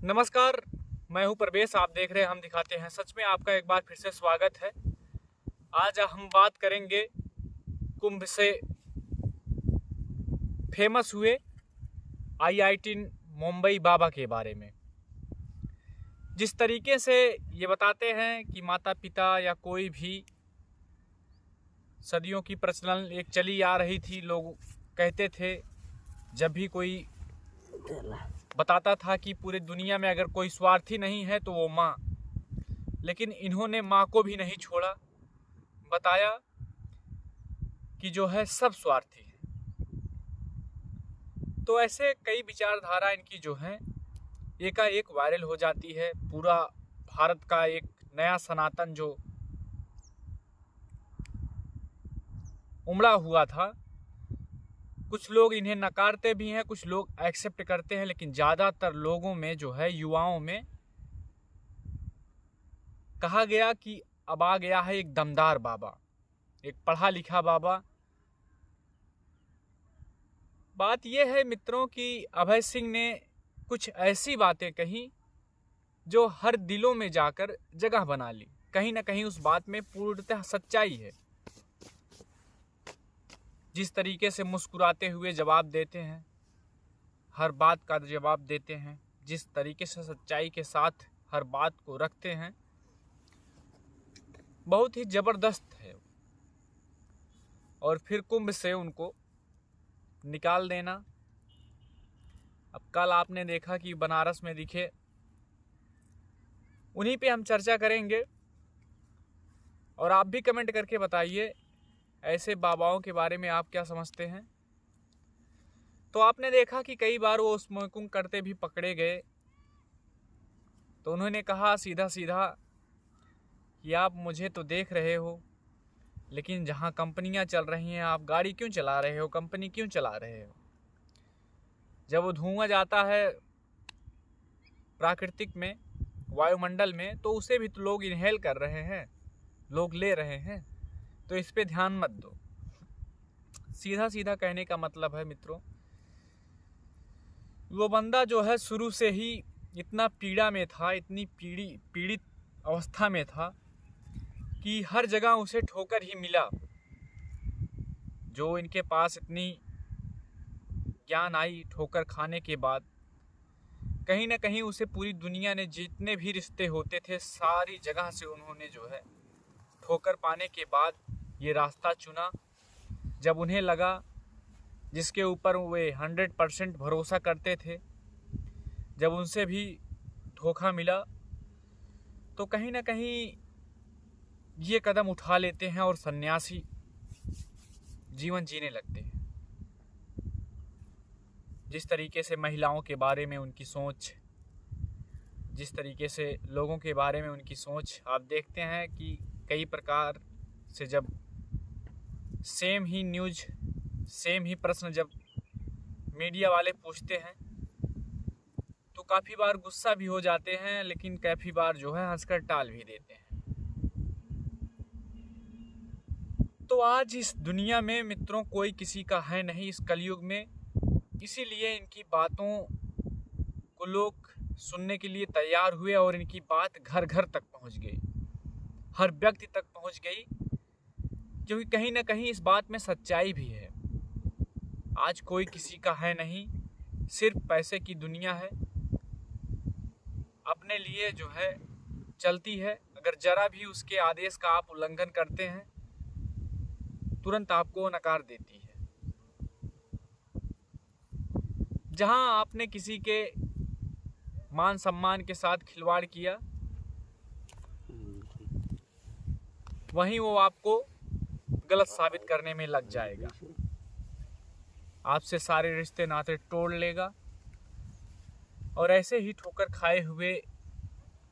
नमस्कार, मैं हूं प्रवेश। आप देख रहे हैं हम दिखाते हैं सच में। आपका एक बार फिर से स्वागत है। आज हम बात करेंगे कुंभ से फेमस हुए IIT मुंबई बाबा के बारे में। जिस तरीके से ये बताते हैं कि माता पिता या कोई भी सदियों की प्रचलन एक चली आ रही थी। लोग कहते थे, जब भी कोई बताता था कि पूरी दुनिया में अगर कोई स्वार्थी नहीं है तो वो माँ। लेकिन इन्होंने माँ को भी नहीं छोड़ा, बताया कि जो है सब स्वार्थी है। तो ऐसे कई विचारधारा इनकी जो है एकाएक वायरल हो जाती है। पूरा भारत का एक नया सनातन जो उमड़ा हुआ था, कुछ लोग इन्हें नकारते भी हैं, कुछ लोग एक्सेप्ट करते हैं, लेकिन ज़्यादातर लोगों में जो है, युवाओं में कहा गया कि अब आ गया है एक दमदार बाबा, एक पढ़ा लिखा बाबा। बात यह है मित्रों कि अभय सिंह ने कुछ ऐसी बातें कही जो हर दिलों में जाकर जगह बना ली। कहीं ना कहीं उस बात में पूर्णतः सच्चाई है। जिस तरीके से मुस्कुराते हुए जवाब देते हैं, हर बात का जवाब देते हैं, जिस तरीके से सच्चाई के साथ हर बात को रखते हैं, बहुत ही जबरदस्त है। और फिर कुंभ से उनको निकाल देना। अब कल आपने देखा कि बनारस में दिखे, उन्हीं पे हम चर्चा करेंगे। और आप भी कमेंट करके बताइए ऐसे बाबाओं के बारे में आप क्या समझते हैं। तो आपने देखा कि कई बार वो स्मोकिंग करते भी पकड़े गए, तो उन्होंने कहा सीधा सीधा कि आप मुझे तो देख रहे हो, लेकिन जहाँ कंपनियां चल रही हैं आप गाड़ी क्यों चला रहे हो, कंपनी क्यों चला रहे हो। जब वो धुआं जाता है प्राकृतिक में, वायुमंडल में, तो उसे भी तो लोग इनहेल कर रहे हैं, लोग ले रहे हैं। तो इस पे ध्यान मत दो। सीधा सीधा कहने का मतलब है मित्रों, वो बंदा जो है शुरू से ही इतना पीड़ा में था, इतनी पीड़ित अवस्था में था कि हर जगह उसे ठोकर ही मिला। जो इनके पास इतनी ज्ञान आई ठोकर खाने के बाद, कहीं ना कहीं उसे पूरी दुनिया ने जितने भी रिश्ते होते थे सारी जगह से उन्होंने जो है ठोकर पाने के बाद ये रास्ता चुना। जब उन्हें लगा, जिसके ऊपर वे 100% भरोसा करते थे, जब उनसे भी धोखा मिला, तो कहीं ना कहीं ये कदम उठा लेते हैं और सन्यासी जीवन जीने लगते हैं। जिस तरीके से महिलाओं के बारे में उनकी सोच, जिस तरीके से लोगों के बारे में उनकी सोच, आप देखते हैं कि कई प्रकार से जब सेम ही न्यूज़, सेम ही प्रश्न जब मीडिया वाले पूछते हैं तो काफ़ी बार गुस्सा भी हो जाते हैं, लेकिन काफ़ी बार जो है हंसकर टाल भी देते हैं। तो आज इस दुनिया में मित्रों कोई किसी का है नहीं, इस कलयुग में। इसीलिए इनकी बातों को लोग सुनने के लिए तैयार हुए और इनकी बात घर घर तक पहुंच गई, हर व्यक्ति तक पहुंच गई, क्योंकि कहीं ना कहीं इस बात में सच्चाई भी है। आज कोई किसी का है नहीं, सिर्फ पैसे की दुनिया है, अपने लिए जो है चलती है। अगर जरा भी उसके आदेश का आप उल्लंघन करते हैं, तुरंत आपको नकार देती है। जहां आपने किसी के मान सम्मान के साथ खिलवाड़ किया, वहीं वो आपको गलत साबित करने में लग जाएगा, आपसे सारे रिश्ते नाते तोड़ लेगा। और ऐसे ही ठोकर खाए हुए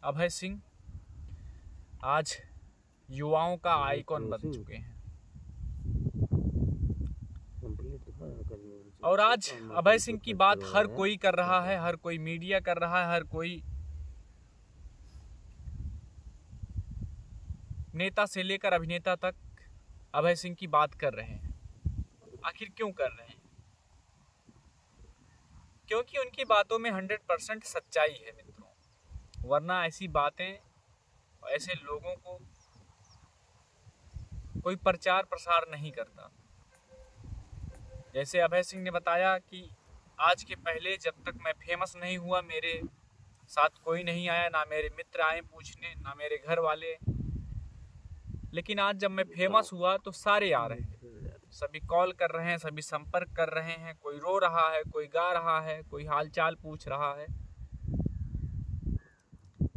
अभय सिंह आज युवाओं का आइकॉन बन चुके हैं। और आज अभय सिंह की बात हर कोई कर रहा है, हर कोई मीडिया कर रहा है, हर कोई नेता से लेकर अभिनेता तक अभय सिंह की बात कर रहे हैं। आखिर क्यों कर रहे हैं? क्योंकि उनकी बातों में 100% सच्चाई है मित्रों। वरना ऐसी बातें, ऐसे लोगों को कोई प्रचार प्रसार नहीं करता। जैसे अभय सिंह ने बताया कि आज के पहले जब तक मैं फेमस नहीं हुआ मेरे साथ कोई नहीं आया, ना मेरे मित्र आए पूछने, ना मेरे घर वाले। लेकिन आज जब मैं फेमस हुआ तो सारे आ रहे हैं, सभी कॉल कर रहे हैं, सभी संपर्क कर रहे हैं, कोई रो रहा है, कोई गा रहा है, कोई हालचाल पूछ रहा है।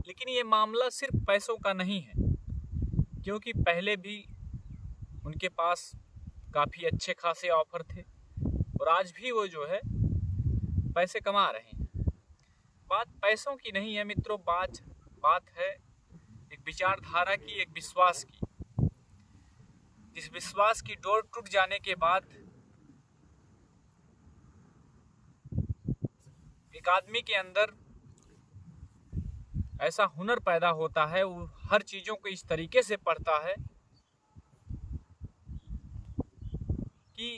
लेकिन ये मामला सिर्फ पैसों का नहीं है, क्योंकि पहले भी उनके पास काफ़ी अच्छे खासे ऑफर थे और आज भी वो जो है पैसे कमा रहे हैं। बात पैसों की नहीं है मित्रों, बात है एक विचारधारा की, एक विश्वास की। जिस विश्वास की डोर टूट जाने के बाद एक आदमी के अंदर ऐसा हुनर पैदा होता है, वो हर चीजों को इस तरीके से पढ़ता है कि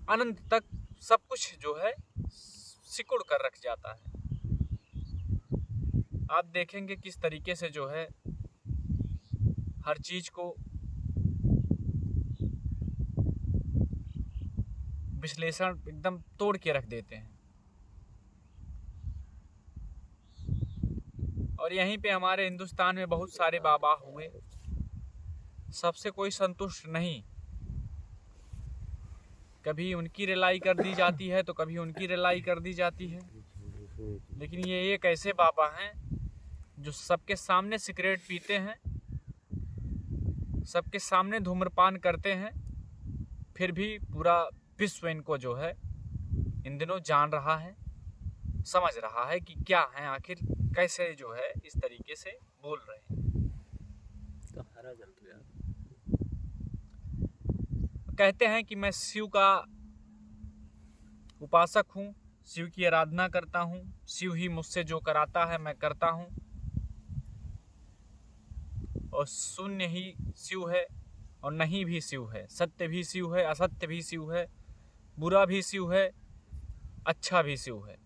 अनंत तक सब कुछ जो है सिकुड़ कर रख जाता है। आप देखेंगे किस तरीके से जो है हर चीज को विश्लेषण एकदम तोड़ के रख देते हैं। और यहीं पे हमारे हिंदुस्तान में बहुत सारे बाबा हुए, सबसे कोई संतुष्ट नहीं। कभी उनकी रिलाई कर दी जाती है तो कभी उनकी रिलाई कर दी जाती है। लेकिन ये एक ऐसे बाबा हैं जो सबके सामने सिगरेट पीते हैं, सबके सामने धूम्रपान करते हैं, फिर भी पूरा विश्व इनको जो है इन दिनों जान रहा है, समझ रहा है कि क्या है आखिर, कैसे जो है इस तरीके से बोल रहे हैं। कहते हैं कि मैं शिव का उपासक हूँ, शिव की आराधना करता हूँ, शिव ही मुझसे जो कराता है मैं करता हूँ, और शून्य ही शिव है और नहीं भी शिव है, सत्य भी शिव है, असत्य भी शिव है, बुरा भी शिव है, अच्छा भी शिव है।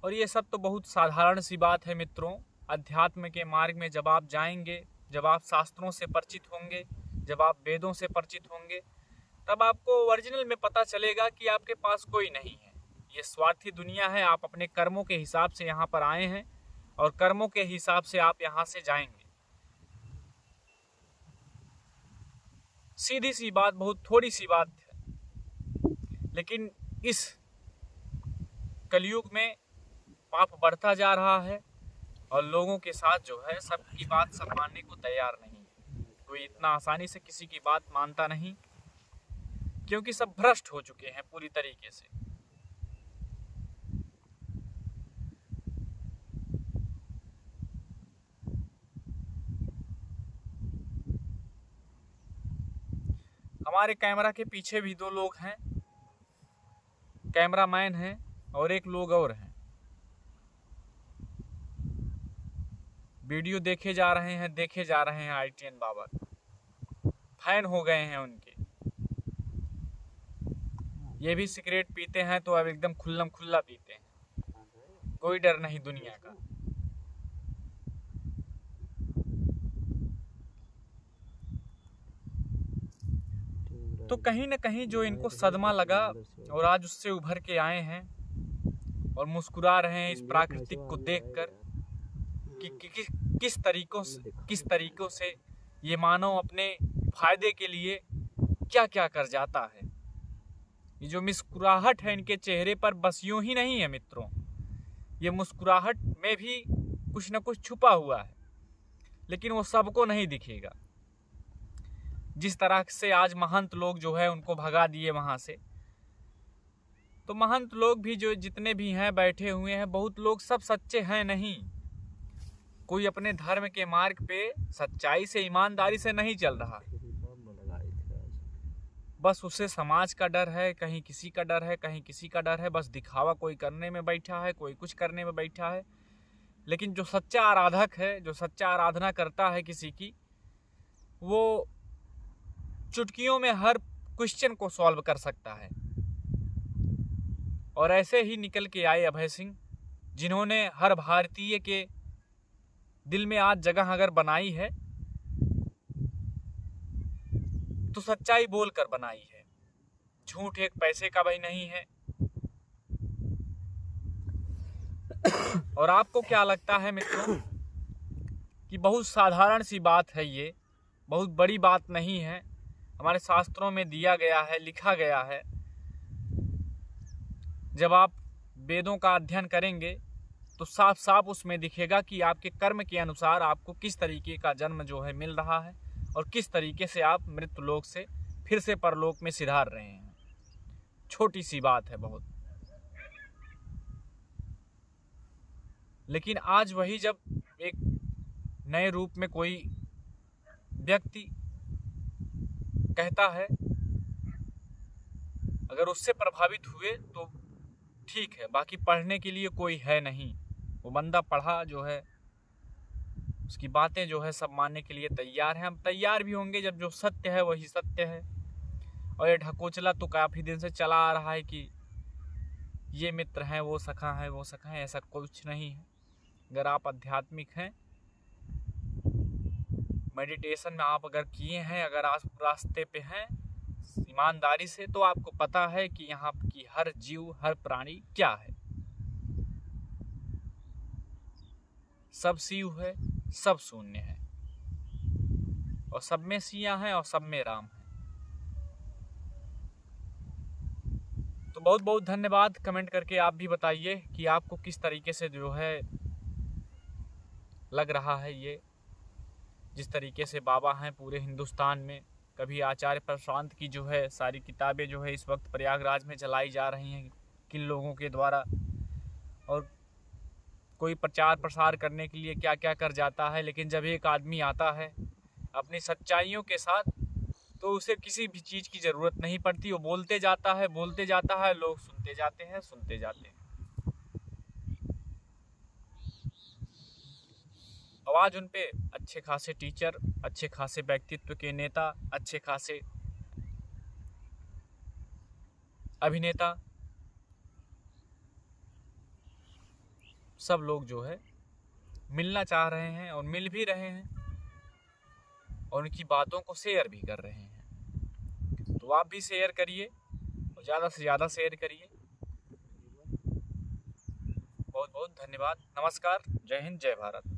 और ये सब तो बहुत साधारण सी बात है मित्रों। अध्यात्म के मार्ग में जब आप जाएंगे, जब आप शास्त्रों से परिचित होंगे, जब आप वेदों से परिचित होंगे, तब आपको ओरिजिनल में पता चलेगा कि आपके पास कोई नहीं है। ये स्वार्थी दुनिया है। आप अपने कर्मों के हिसाब से यहाँ पर आए हैं और कर्मों के हिसाब से आप यहाँ से जाएंगे। सीधी सी बात, बहुत थोड़ी सी बात है, लेकिन इस कलयुग में पाप बढ़ता जा रहा है और लोगों के साथ जो है सबकी बात सब मानने को तैयार नहीं है। कोई इतना आसानी से किसी की बात मानता नहीं, क्योंकि सब भ्रष्ट हो चुके हैं पूरी तरीके से। हमारे कैमरा के पीछे भी 2 लोग हैं, कैमरामैन हैं और एक लोग और हैं। वीडियो देखे जा रहे हैं ITN बाबा, फैन हो गए हैं उनके। ये भी सिगरेट पीते हैं तो अब एकदम खुल्लम खुल्ला पीते हैं, कोई डर नहीं दुनिया का। तो कहीं न कहीं जो इनको सदमा लगा और आज उससे उभर के आए हैं और मुस्कुरा रहे हैं इस प्राकृतिक को देखकर कि किस तरीकों से ये मानव अपने फायदे के लिए क्या क्या कर जाता है। ये जो मुस्कुराहट है इनके चेहरे पर बस यूं ही नहीं है मित्रों, ये मुस्कुराहट में भी कुछ न कुछ छुपा हुआ है, लेकिन वो सबको नहीं दिखेगा। जिस तरह से आज महंत लोग जो है उनको भगा दिए वहां से, तो महंत लोग भी जो जितने भी हैं बैठे हुए हैं, बहुत लोग सब सच्चे हैं नहीं। कोई अपने धर्म के मार्ग पे सच्चाई से, ईमानदारी से नहीं चल रहा, बस उसे समाज का डर है, कहीं किसी का डर है, कहीं किसी का डर है, बस दिखावा कोई करने में बैठा है, कोई कुछ करने में बैठा है। लेकिन जो सच्चा आराधक है, जो सच्चा आराधना करता है किसी की, वो चुटकियों में हर क्वेश्चन को सॉल्व कर सकता है। और ऐसे ही निकल के आए अभय सिंह, जिन्होंने हर भारतीय के दिल में आज जगह अगर बनाई है तो सच्चाई बोलकर बनाई है। झूठ एक पैसे का भी नहीं है। और आपको क्या लगता है मित्रों कि बहुत साधारण सी बात है, ये बहुत बड़ी बात नहीं है। हमारे शास्त्रों में दिया गया है, लिखा गया है। जब आप वेदों का अध्ययन करेंगे तो साफ साफ उसमें दिखेगा कि आपके कर्म के अनुसार आपको किस तरीके का जन्म जो है मिल रहा है और किस तरीके से आप मृत्यु लोक से फिर से परलोक में सिधार रहे हैं। छोटी सी बात है बहुत, लेकिन आज वही जब एक नए रूप में कोई व्यक्ति कहता है, अगर उससे प्रभावित हुए तो ठीक है, बाकी पढ़ने के लिए कोई है नहीं। वो बंदा पढ़ा जो है, उसकी बातें जो है सब मानने के लिए तैयार हैं। हम तैयार भी होंगे जब जो सत्य है वही सत्य है। और ये ढकोचला तो काफ़ी दिन से चला आ रहा है कि ये मित्र हैं, वो सखा है, वो सखा है। ऐसा कुछ नहीं है। अगर आप आध्यात्मिक हैं, मेडिटेशन में आप अगर किए हैं, अगर आप रास्ते पे हैं ईमानदारी से, तो आपको पता है कि यहाँ की हर जीव, हर प्राणी क्या है। सब शिव है, सब शून्य है, और सब में सिया है और सब में राम है। तो बहुत बहुत धन्यवाद। कमेंट करके आप भी बताइए कि आपको किस तरीके से जो है लग रहा है ये, जिस तरीके से बाबा हैं पूरे हिंदुस्तान में। कभी आचार्य प्रशांत की जो है सारी किताबें जो है इस वक्त प्रयागराज में जलाई जा रही हैं किन लोगों के द्वारा, और कोई प्रचार प्रसार करने के लिए क्या क्या कर जाता है। लेकिन जब एक आदमी आता है अपनी सच्चाइयों के साथ, तो उसे किसी भी चीज़ की ज़रूरत नहीं पड़ती। वो बोलते जाता है, लोग सुनते जाते हैं, सुनते जाते हैं। आवाज़ उन पे अच्छे खासे टीचर, अच्छे खासे व्यक्तित्व के नेता, अच्छे खासे अभिनेता, सब लोग जो है मिलना चाह रहे हैं और मिल भी रहे हैं, और उनकी बातों को शेयर भी कर रहे हैं। तो आप भी शेयर करिए और ज़्यादा से ज़्यादा शेयर करिए। बहुत बहुत धन्यवाद। नमस्कार। जय हिंद, जय भारत।